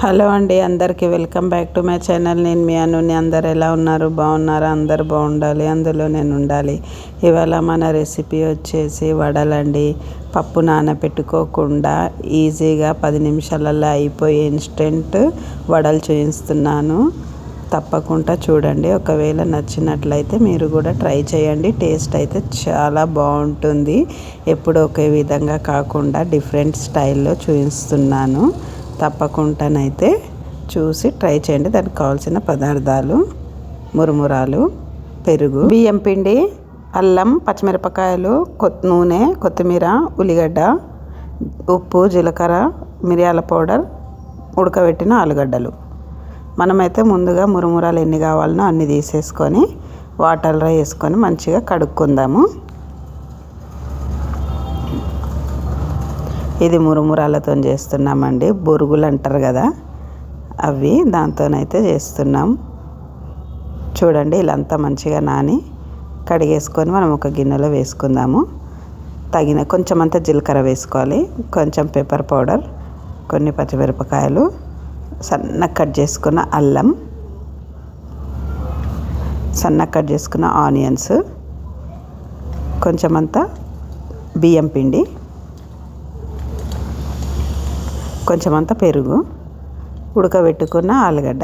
Hello అండి, అందరికీ welcome back to my channel. నేను మీ అనుని. అందరు ఎలా ఉన్నారు? బాగున్నారా? అందరు బాగుండాలి, అందులో నేను ఉండాలి. ఇవాళ మన రెసిపీ వచ్చేసి వడలండి. పప్పు నానబెట్టుకోకుండా ఈజీగా 10 నిమిషాలలో అయిపోయే ఇన్స్టెంట్ వడలు చూపిస్తున్నాను. తప్పకుండా చూడండి. ఒకవేళ నచ్చినట్లయితే మీరు కూడా ట్రై చేయండి. టేస్ట్ అయితే చాలా బాగుంటుంది. ఎప్పుడు ఒకే విధంగా కాకుండా డిఫరెంట్ స్టైల్లో చూపిస్తున్నాను. తప్పకుండానైతే చూసి ట్రై చేయండి. దానికి కావాల్సిన పదార్థాలు: మురుమురాలు, పెరుగు, బియ్యం పిండి, అల్లం, పచ్చిమిరపకాయలు, నూనె, కొత్తిమీర, ఉల్లిగడ్డ, ఉప్పు, జీలకర్ర, మిరియాల పౌడర్, ఉడకబెట్టిన ఆలుగడ్డలు. మనమైతే ముందుగా మురుమురాలు ఎన్ని కావాలనో అన్ని తీసేసుకొని వాటర్లో వేసుకొని మంచిగా కడుక్కుందాము. ఇది మురుమురాలతో చేస్తున్నామండి. బొరుగులు అంటారు కదా, అవి దాంతోనైతే చేస్తున్నాం. చూడండి, ఇలా అంతా మంచిగా నాని కడిగేసుకొని మనం ఒక గిన్నెలో వేసుకుందాము. కొంచెం అంతా జీలకర్ర వేసుకోవాలి, కొంచెం పెప్పర్ పౌడర్, కొన్ని పచ్చిమిరపకాయలు, సన్నగా కట్ చేసుకున్న అల్లం, సన్నగా కట్ చేసుకున్న ఆనియన్స్, కొంచెం అంతా బియ్యం పిండి, కొంచెం అంతా పెరుగు, ఉడకబెట్టుకున్న ఆలుగడ్డ.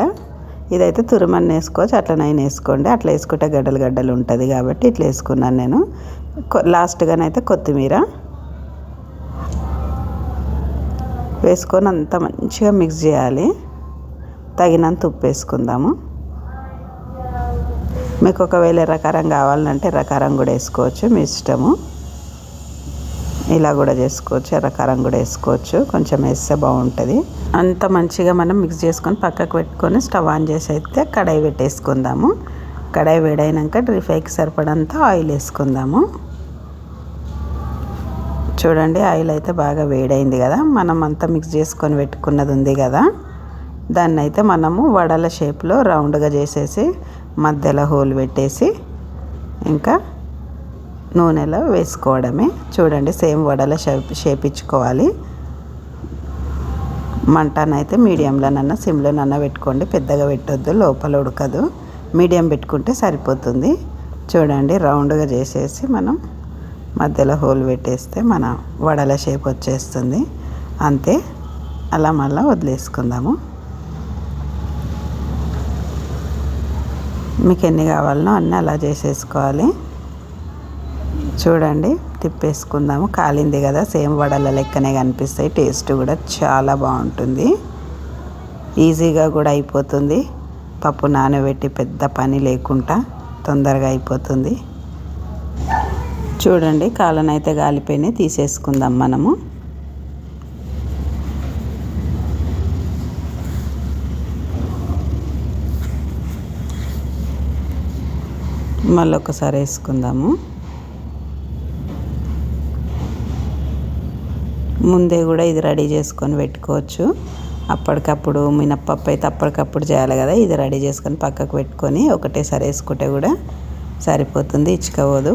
ఇదైతే తురుమని వేసుకోవచ్చు, అట్లనైనా వేసుకోండి. అట్లా వేసుకుంటే గడ్డలు ఉంటుంది కాబట్టి ఇట్లా వేసుకున్నాను నేను. లాస్ట్గానైతే కొత్తిమీర వేసుకొని అంతా మంచిగా మిక్స్ చేయాలి. తగినంత ఉప్పు వేసుకుందాము. మీకు ఒకవేళ ఎర్రకారం కావాలంటే ఎర్రకారం కూడా వేసుకోవచ్చు, మీ ఇష్టము. ఇలా కూడా చేసుకోవచ్చు, ఎర్రకారం కూడా వేసుకోవచ్చు. కొంచెం వేస్తే బాగుంటుంది. అంత మంచిగా మనం మిక్స్ చేసుకొని పక్కకు పెట్టుకొని స్టవ్ ఆన్ చేసి అయితే కడాయి పెట్టేసుకుందాము. కడాయి వేడైనాక డీప్ ఫ్రైకి సరిపడంత ఆయిల్ వేసుకుందాము. చూడండి, ఆయిల్ అయితే బాగా వేడైంది కదా. మనం అంతా మిక్స్ చేసుకొని పెట్టుకున్నది ఉంది కదా, దాన్ని అయితే మనము వడల షేప్లో రౌండ్గా చేసేసి మధ్యలో హోల్ పెట్టేసి ఇంకా నూనెలో వేసుకోవడమే. చూడండి, సేమ్ వడల షేప్ ఇచ్చుకోవాలి. మంటనైతే మీడియంలోనన్నా సిమ్లోనన్నా పెట్టుకోండి. పెద్దగా పెట్టొద్దు, లోపల ఉడకదు. మీడియం పెట్టుకుంటే సరిపోతుంది. చూడండి, రౌండ్గా చేసేసి మనం మధ్యలో హోల్ పెట్టేస్తే మన వడల షేప్ వచ్చేస్తుంది. అంతే, అలా మళ్ళీ వదిలేసుకుందాము. మీకు ఎన్ని కావాలనో అన్నీ అలా చేసేసుకోవాలి. చూడండి, తిప్పేసుకుందాము. కాలింది కదా, సేమ్ వడల లెక్కనే కనిపిస్తాయి. టేస్ట్ కూడా చాలా బాగుంటుంది. ఈజీగా కూడా అయిపోతుంది. పప్పు నానబెట్టి పెద్ద పని లేకుండా తొందరగా అయిపోతుంది. చూడండి, కాలనైతే గాలిపోయినాయి, తీసేసుకుందాం మనము. మళ్ళీ ఒకసారి వేసుకుందాము. ముందే కూడా ఇది రెడీ చేసుకొని పెట్టుకోవచ్చు. అప్పటికప్పుడు మినప్పప్పు అయితే అప్పటికప్పుడు చేయాలి కదా, ఇది రెడీ చేసుకొని పక్కకు పెట్టుకొని ఒకటేసారి వేసుకుంటే కూడా సరిపోతుంది, ఇచ్చుకోవద్దు.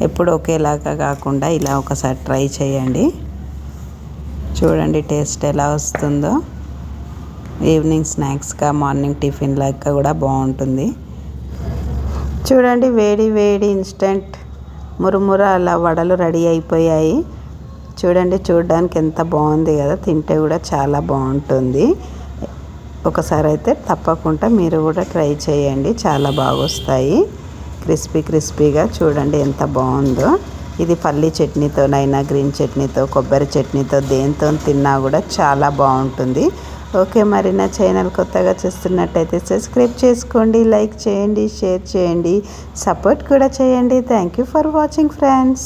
ఎప్పుడు ఒకేలాగా కాకుండా ఇలా ఒకసారి ట్రై చేయండి. చూడండి టేస్ట్ ఎలా వస్తుందో. ఈవినింగ్ స్నాక్స్గా, మార్నింగ్ టిఫిన్ లాగా కూడా బాగుంటుంది. చూడండి, వేడి వేడి ఇన్స్టెంట్ మురుముర అలా వడలు రెడీ అయిపోయాయి. చూడండి, చూడడానికి ఎంత బాగుంది కదా, తింటే కూడా చాలా బాగుంటుంది. ఒకసారి అయితే తప్పకుండా మీరు కూడా ట్రై చేయండి, చాలా బాగా వస్తాయి. క్రిస్పీగా చూడండి ఎంత బాగుందో. ఇది పల్లి చట్నీతోనైనా, గ్రీన్ చట్నీతో, కొబ్బరి చట్నీతో, దేంతో తిన్నా కూడా చాలా బాగుంటుంది. ఓకే, మరి నా ఛానల్ కొత్తగా చూస్తున్నట్టయితే సబ్స్క్రైబ్ చేసుకోండి, లైక్ చేయండి, షేర్ చేయండి, సపోర్ట్ కూడా చేయండి. Thank you for watching friends.